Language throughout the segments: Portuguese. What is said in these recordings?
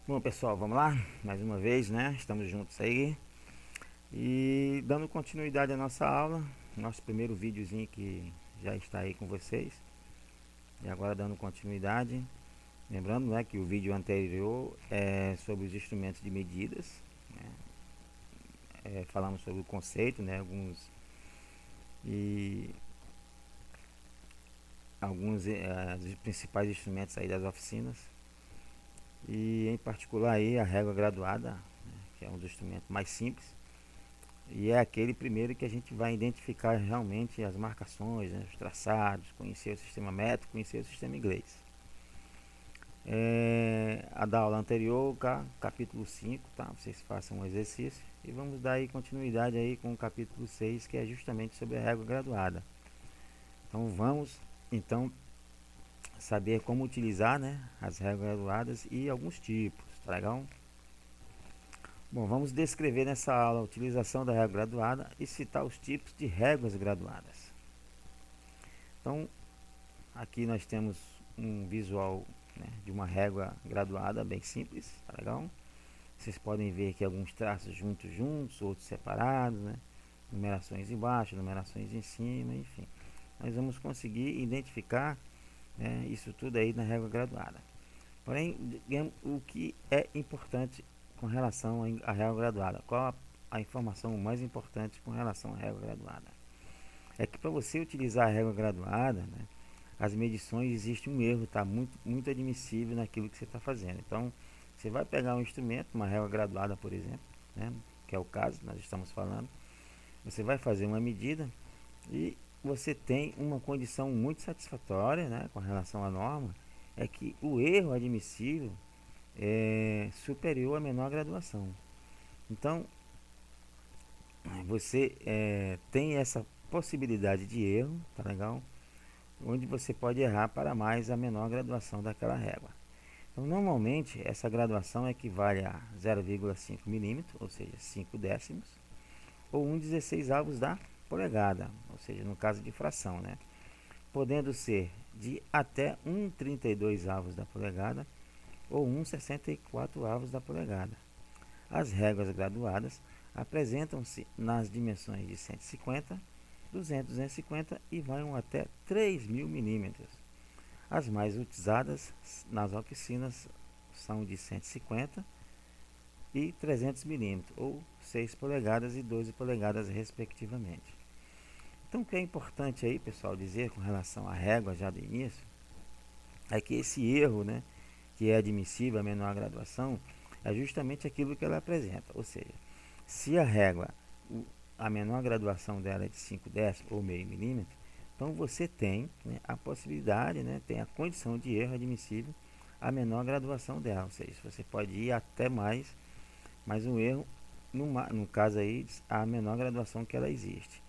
Bom, pessoal, vamos lá? Mais uma vez, né? Estamos juntos aí. E dando continuidade à nossa aula, nosso primeiro videozinho que já está aí com vocês. E agora dando continuidade. Lembrando, né, que o vídeo anterior é sobre os instrumentos de medidas. Né? Falamos sobre o conceito, né? E alguns dos principais instrumentos aí das oficinas. E em particular aí a régua graduada, né, que é um dos instrumentos mais simples. E é aquele primeiro que a gente vai identificar realmente as marcações, né, os traçados, conhecer o sistema métrico, conhecer o sistema inglês. A da aula anterior, capítulo 5, tá? Vocês façam um exercício e vamos dar aí continuidade aí com o capítulo 6, que é justamente sobre a régua graduada. Então vamos então saber como utilizar, né, as réguas graduadas e alguns tipos, tá legal? Bom, vamos descrever nessa aula a utilização da régua graduada e citar os tipos de réguas graduadas. Então, aqui nós temos um visual, né, de uma régua graduada bem simples, tá legal? Vocês podem ver aqui alguns traços juntos, outros separados, né? Numerações embaixo, numerações em cima, enfim. Nós vamos conseguir identificar, né, isso tudo aí na régua graduada. Porém, o que é importante com relação à régua graduada? Qual a informação mais importante com relação à régua graduada? É que para você utilizar a régua graduada, né, as medições, existe um erro, tá muito admissível naquilo que você está fazendo. Então, você vai pegar um instrumento, uma régua graduada, por exemplo, né, que é o caso que nós estamos falando. Você vai fazer uma medida e você tem uma condição muito satisfatória, né, com relação à norma, é que o erro admissível é superior à menor graduação. Então, você tem essa possibilidade de erro, tá legal? Onde você pode errar para mais a menor graduação daquela régua. Então, normalmente, essa graduação equivale a 0,5 milímetros, ou seja, 5 décimos, ou 1,16 avos da polegada, ou seja, no caso de fração, né? Podendo ser de até 1,32 avos da polegada ou 1,64 avos da polegada. As réguas graduadas apresentam-se nas dimensões de 150, 200, 250 e vão até 3.000 milímetros. As mais utilizadas nas oficinas são de 150 e 300 milímetros, ou 6 polegadas e 12 polegadas, respectivamente. Então, o que é importante aí, pessoal, dizer com relação à régua já do início, é que esse erro, né, que é admissível a menor graduação, é justamente aquilo que ela apresenta. Ou seja, se a régua, a menor graduação dela é de 5 décimos ou meio milímetro, então você tem, né, a possibilidade, né, tem a condição de erro admissível a menor graduação dela. Ou seja, você pode ir até mais um erro, no caso aí, a menor graduação que ela existe.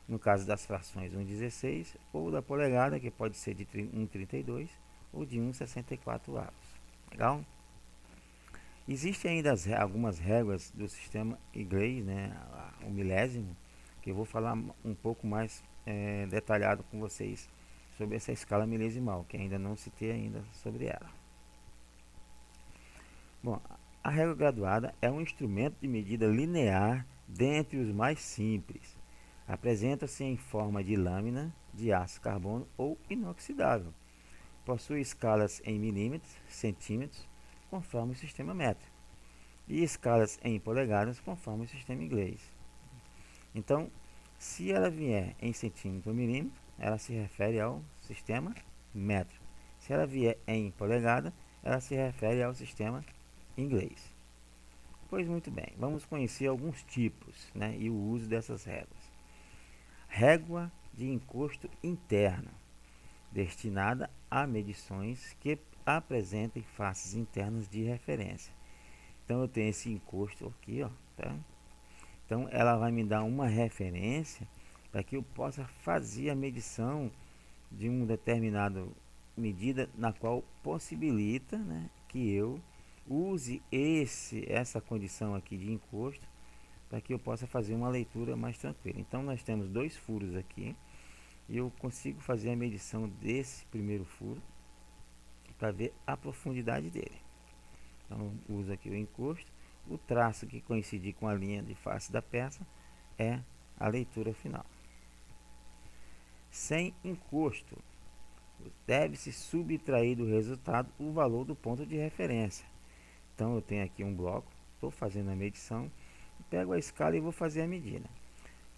No caso das frações 1,16 ou da polegada, que pode ser de 1,32 ou de 1,64 avos. Legal? Existem ainda algumas réguas do sistema inglês, né, o milésimo, que eu vou falar um pouco mais detalhado com vocês sobre essa escala milesimal, que ainda não citei ainda sobre ela. Bom, a régua graduada é um instrumento de medida linear dentre os mais simples. Apresenta-se em forma de lâmina de aço carbono ou inoxidável. Possui escalas em milímetros, centímetros, conforme o sistema métrico, e escalas em polegadas, conforme o sistema inglês. Então, se ela vier em centímetro ou milímetro, ela se refere ao sistema métrico. Se ela vier em polegada, ela se refere ao sistema inglês. Pois muito bem, vamos conhecer alguns tipos, né, e o uso dessas réguas. Régua de encosto interno, destinada a medições que apresentem faces internas de referência. Então eu tenho esse encosto aqui, ó, tá? Então ela vai me dar uma referência para que eu possa fazer a medição de uma determinada medida na qual possibilita, né, que eu use essa condição aqui de encosto para que eu possa fazer uma leitura mais tranquila. Então nós temos dois furos aqui e eu consigo fazer a medição desse primeiro furo para ver a profundidade dele. Então uso aqui o encosto. O traço que coincidir com a linha de face da peça é a leitura final. Sem encosto, deve-se subtrair do resultado o valor do ponto de referência. Então eu tenho aqui um bloco, estou fazendo a medição, pego a escala e vou fazer a medida.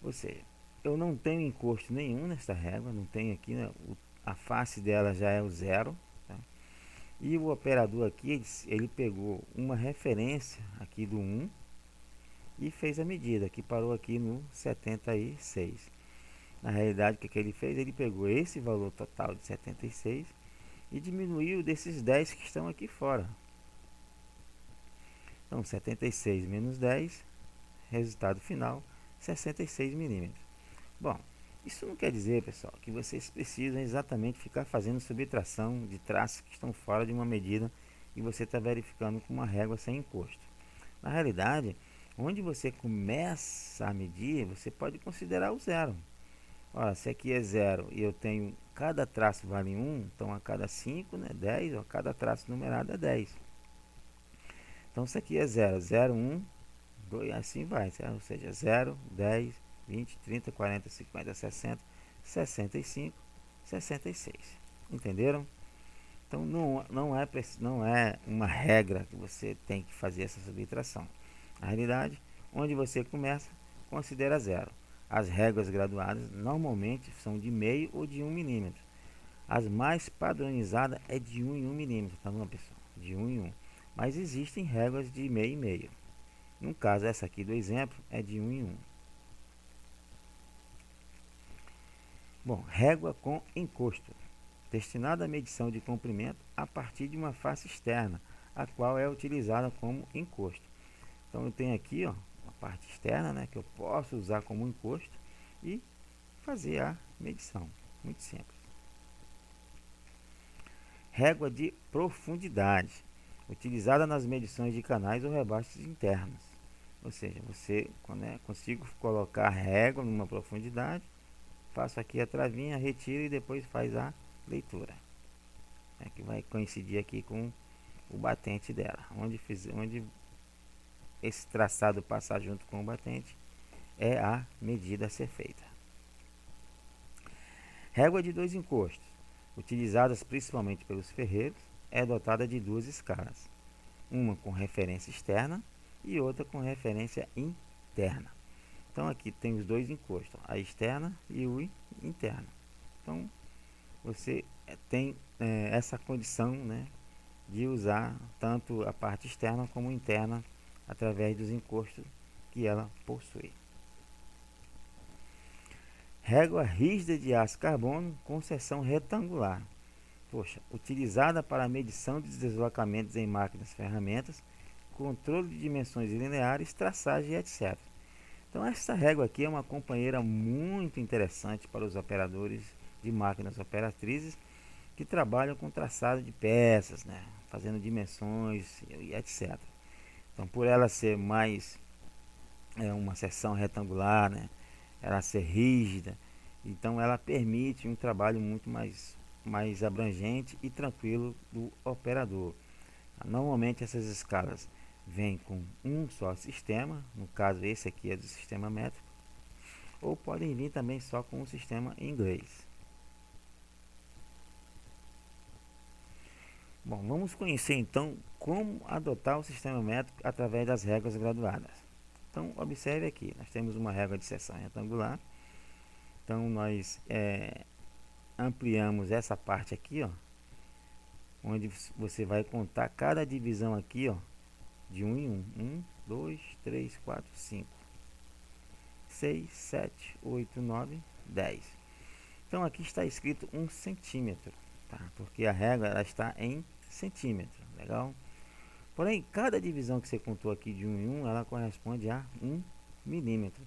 Ou seja, eu não tenho encosto nenhum nesta régua, não tenho aqui, né, a face dela já é o zero, tá? E o operador aqui, ele pegou uma referência aqui do 1 e fez a medida, que parou aqui no 76. Na realidade, o que ele fez? Ele pegou esse valor total de 76 e diminuiu desses 10 que estão aqui fora. Então, 76 menos 10, resultado final, 66 milímetros. Bom, isso não quer dizer, pessoal, que vocês precisam exatamente ficar fazendo subtração de traços que estão fora de uma medida e você está verificando com uma régua sem encosto. Na realidade, onde você começa a medir, você pode considerar o zero. Olha, se aqui é zero e eu tenho, cada traço vale 1, então a cada 5, né, 10, ó, cada traço numerado é 10. Então, se aqui é 0, 0, 1, 2, assim vai, certo? Ou seja, 0, 10, 20, 30, 40, 50, 60, 65, 66. Entenderam? Então, não é uma regra que você tem que fazer essa subtração. Na realidade, onde você começa, considera zero. As réguas graduadas normalmente são de meio ou de 1 milímetro. As mais padronizadas é de 1 em 1 milímetro, tá bom, pessoal? De 1 em 1. Mas existem réguas de meio e meio. No caso, essa aqui do exemplo é de 1 em 1. Bom, régua com encosto, destinada à medição de comprimento a partir de uma face externa, a qual é utilizada como encosto. Então eu tenho aqui, ó, a parte externa, né, que eu posso usar como encosto e fazer a medição. Muito simples. Régua de profundidade, utilizada nas medições de canais ou rebaixos internos. Ou seja, você, né, consigo colocar a régua numa profundidade, faço aqui a travinha, retiro e depois faz a leitura, né, que vai coincidir aqui com o batente dela. Onde esse traçado passar junto com o batente é a medida a ser feita. Régua de dois encostos, utilizadas principalmente pelos ferreiros, é dotada de duas escalas, uma com referência externa e outra com referência interna. Então aqui tem os dois encostos, a externa e o interno. Então você tem essa condição, né, de usar tanto a parte externa como interna através dos encostos que ela possui. Régua rígida de aço carbono com seção retangular. Poxa, utilizada para a medição de deslocamentos em máquinas, ferramentas, controle de dimensões lineares, traçagem, etc. Então essa régua aqui é uma companheira muito interessante para os operadores de máquinas operatrizes que trabalham com traçado de peças, né, fazendo dimensões e etc. Então por ela ser mais uma seção retangular, né, ela ser rígida, então ela permite um trabalho muito mais abrangente e tranquilo do operador. Normalmente essas escalas vêm com um só sistema, no caso esse aqui é do sistema métrico, ou podem vir também só com o sistema em inglês. Bom, vamos conhecer então como adotar o sistema métrico através das regras graduadas. Então observe aqui, nós temos uma régua de seção retangular. Então nós ampliamos essa parte aqui, ó, onde você vai contar cada divisão aqui, ó, de 1 em 1. 1, 2, 3, 4, 5, 6, 7, 8, 9, 10. Então aqui está escrito 1 centímetro, tá? Porque a régua ela está em centímetro, legal? Porém, cada divisão que você contou aqui de 1 em 1, ela corresponde a 1 milímetro.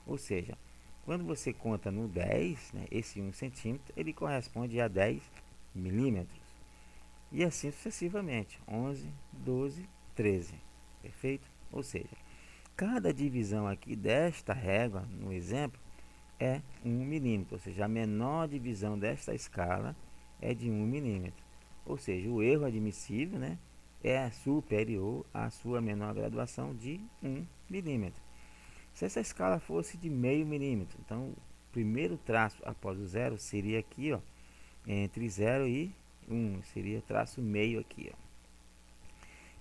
Ou seja, quando você conta no 10, né, esse 1 centímetro, ele corresponde a 10 milímetros. E assim sucessivamente, 11, 12, 13. Perfeito? Ou seja, cada divisão aqui desta régua, no exemplo, é 1 milímetro. Ou seja, a menor divisão desta escala é de 1 milímetro. Ou seja, o erro admissível, né, é superior à sua menor graduação de 1 milímetro. Se essa escala fosse de meio milímetro, então o primeiro traço após o zero seria aqui, ó, entre 0 e 1, seria traço meio aqui, ó.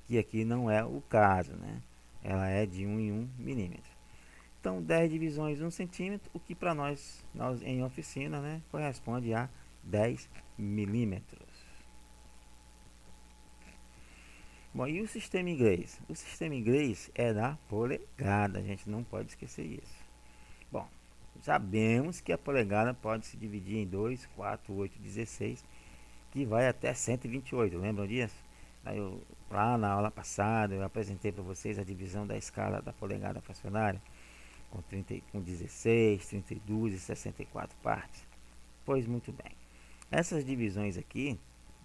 Que aqui não é o caso, né? Ela é de 1 em 1 milímetro. Então, 10 divisões 1 centímetro, o que para nós em oficina, né, corresponde a 10 milímetros. Bom, e o sistema inglês? O sistema inglês é da polegada, a gente não pode esquecer isso. Bom, sabemos que a polegada pode se dividir em 2, 4, 8, 16, que vai até 128, lembram disso? Lá na aula passada eu apresentei para vocês a divisão da escala da polegada fracionária com 16, 32 e 64 partes. Pois muito bem, essas divisões aqui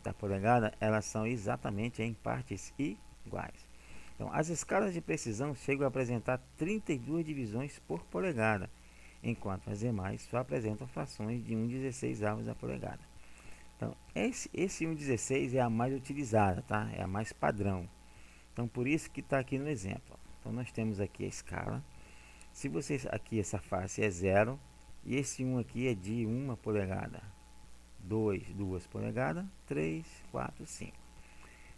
da polegada, elas são exatamente em partes iguais. Então, as escalas de precisão chegam a apresentar 32 divisões por polegada, enquanto as demais só apresentam frações de 1/16 da polegada. Então, esse 1/16 é a mais utilizada, tá? É a mais padrão. Então, por isso que está aqui no exemplo. Então, nós temos aqui a escala. Se vocês aqui, essa face é 0, e esse 1 aqui é de 1 polegada. 2 polegadas, 3, 4, 5.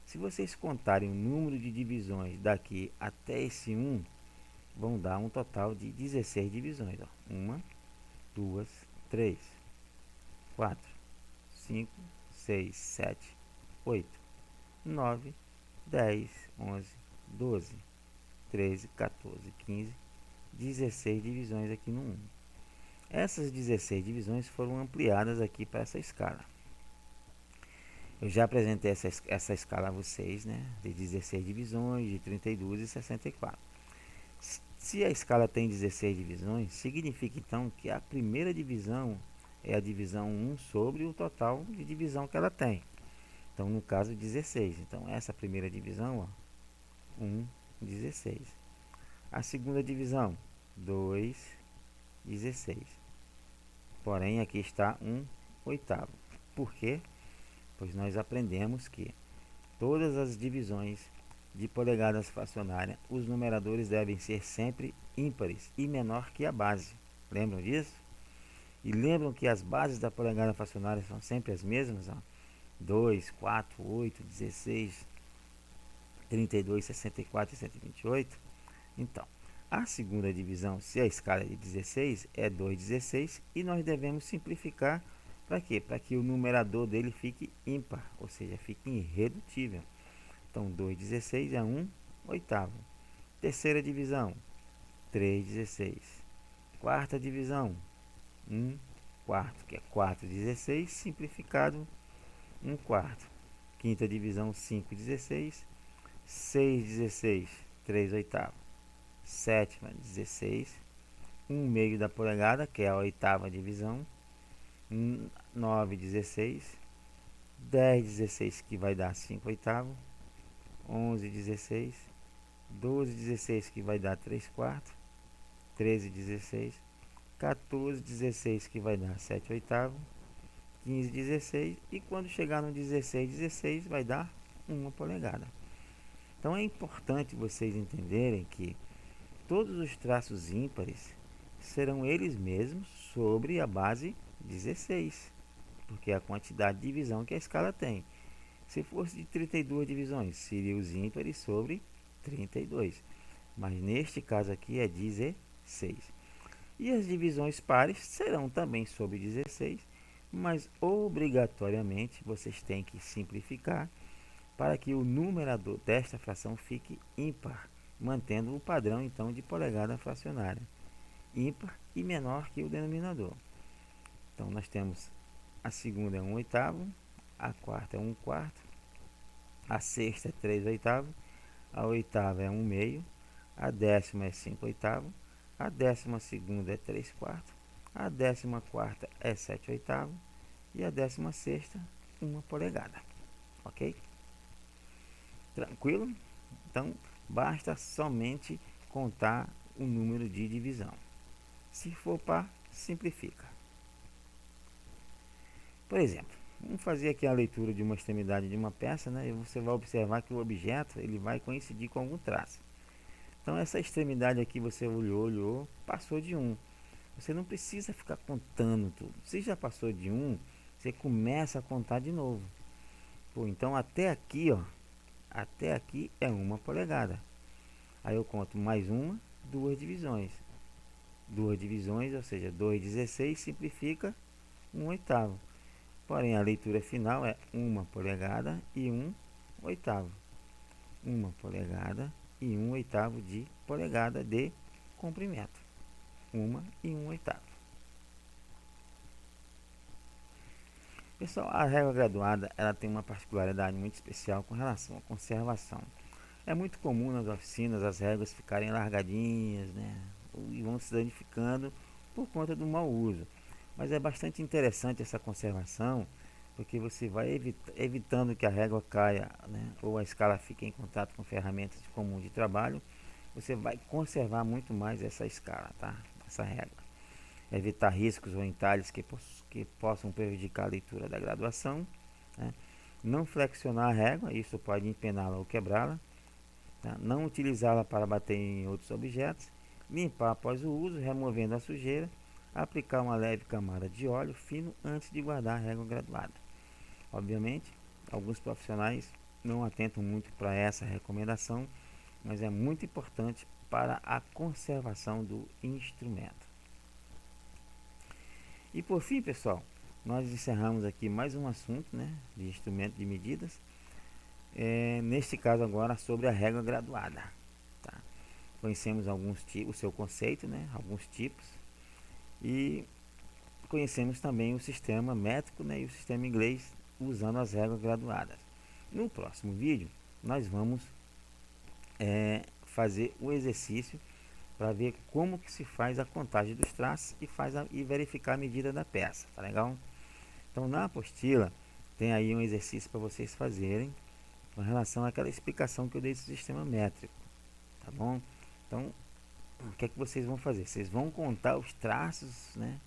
Se vocês contarem o número de divisões daqui até esse 1, vão dar um total de 16 divisões. 1, 2, 3, 4, 5, 6, 7, 8, 9, 10, 11, 12, 13, 14, 15, 16 divisões aqui no 1. Essas 16 divisões foram ampliadas aqui para essa escala. Eu já apresentei essa escala a vocês, né? De 16 divisões, de 32 e 64. Se a escala tem 16 divisões, significa então que a primeira divisão é a divisão 1 sobre o total de divisão que ela tem. Então, no caso, 16. Então, essa primeira divisão, ó, 1, 16. A segunda divisão, 2, 16. Porém, aqui está 1 oitavo. Por quê? Pois nós aprendemos que todas as divisões de polegadas fracionárias, os numeradores devem ser sempre ímpares e menor que a base. Lembram disso? E lembram que as bases da polegada fracionária são sempre as mesmas? Ó? 2, 4, 8, 16, 32, 64 e 128. Então, a segunda divisão, se a escala é de 16, é 2/16 e nós devemos simplificar para quê? Para que o numerador dele fique ímpar, ou seja, fique irredutível. Então, 2/16 é 1 oitavo. Terceira divisão, 3/16. Quarta divisão, 1 quarto, que é 4/16, simplificado 1 quarto. Quinta divisão, 5/16. 6/16, 3 oitavos. Sétima, 16. 1 meio da polegada, que é a oitava divisão. 9/16. 10/16, que vai dar 5 oitavos. 11/16. 12/16, que vai dar 3 quartos. 13/16. 14/16, que vai dar 7 oitavos. 15/16. E quando chegar no 16/16, vai dar 1 polegada. Então é importante vocês entenderem que todos os traços ímpares serão eles mesmos sobre a base 16, porque é a quantidade de divisão que a escala tem. Se fosse de 32 divisões, seriam os ímpares sobre 32, mas neste caso aqui é 16. E as divisões pares serão também sobre 16, mas obrigatoriamente vocês têm que simplificar para que o numerador desta fração fique ímpar, mantendo o padrão então de polegada fracionária, ímpar e menor que o denominador. Então nós temos a segunda é 1 oitavo, a quarta é 1 quarto, a sexta é 3 oitavos, a oitava é 1 meio, a décima é 5 oitavos, a 12ª é 3 quartos, a 14ª é 7 oitavos e a 16ª 1 polegada. Ok? Tranquilo? Então, basta somente contar o número de divisão. Se for par, simplifica. Por exemplo, Vamos fazer aqui a leitura de uma extremidade de uma peça, né? E você vai observar que o objeto ele vai coincidir com algum traço. Então essa extremidade aqui você olhou, passou de um. Você não precisa ficar contando tudo. Se já passou de um, você começa a contar de novo. Pô, então até aqui, ó, até aqui é 1 polegada. Aí eu conto mais uma, 2 divisões. 2 divisões, ou seja, 2,16 simplifica 1/8. Porém, a leitura final é 1 polegada e 1/8. 1 polegada e 1/8 de polegada de comprimento. 1 e 1/8. Pessoal, a régua graduada ela tem uma particularidade muito especial com relação à conservação. É muito comum nas oficinas as réguas ficarem largadinhas, né? E vão se danificando por conta do mau uso. Mas é bastante interessante essa conservação, porque você vai evitando que a régua caia, né? Ou a escala fique em contato com ferramentas comuns de trabalho. Você vai conservar muito mais essa escala, tá? Essa régua. Evitar riscos ou entalhes que possam prejudicar a leitura da graduação, né? Não flexionar a régua, isso pode empená-la ou quebrá-la, tá? Não utilizá-la para bater em outros objetos, limpar após o uso, removendo a sujeira, aplicar uma leve camada de óleo fino antes de guardar a régua graduada. Obviamente, alguns profissionais não atentam muito para essa recomendação, mas é muito importante para a conservação do instrumento. E por fim, pessoal, nós encerramos aqui mais um assunto, né, de instrumento de medidas. Neste caso agora sobre a régua graduada. Tá? Conhecemos alguns tipos, o seu conceito, né, alguns tipos, e conhecemos também o sistema métrico, né, e o sistema inglês usando as réguas graduadas. No próximo vídeo nós vamos fazer o exercício para ver como que se faz a contagem dos traços e verificar a medida da peça, tá legal? Então na apostila tem aí um exercício para vocês fazerem com relação àquela explicação que eu dei do sistema métrico, tá bom? Então o que é que vocês vão fazer? Vocês vão contar os traços, né?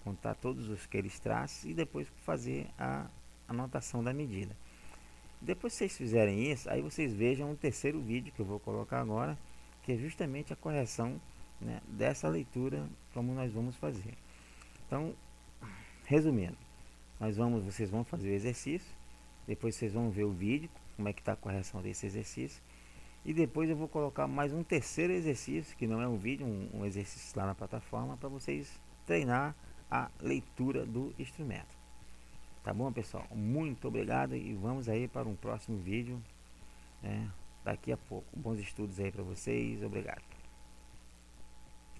Contar todos aqueles traços e depois fazer a anotação da medida. Depois que vocês fizerem isso, aí vocês vejam o terceiro vídeo que eu vou colocar agora, que é justamente a correção, né, dessa leitura, como nós vamos fazer. Então, resumindo, vocês vão fazer o exercício, depois vocês vão ver o vídeo, como é que está a correção desse exercício, e depois eu vou colocar mais um terceiro exercício, que não é um vídeo, um exercício lá na plataforma, para vocês treinar a leitura do instrumento. Tá bom, pessoal? Muito obrigado e vamos aí para um próximo vídeo, né, daqui a pouco. Bons estudos aí para vocês. Obrigado.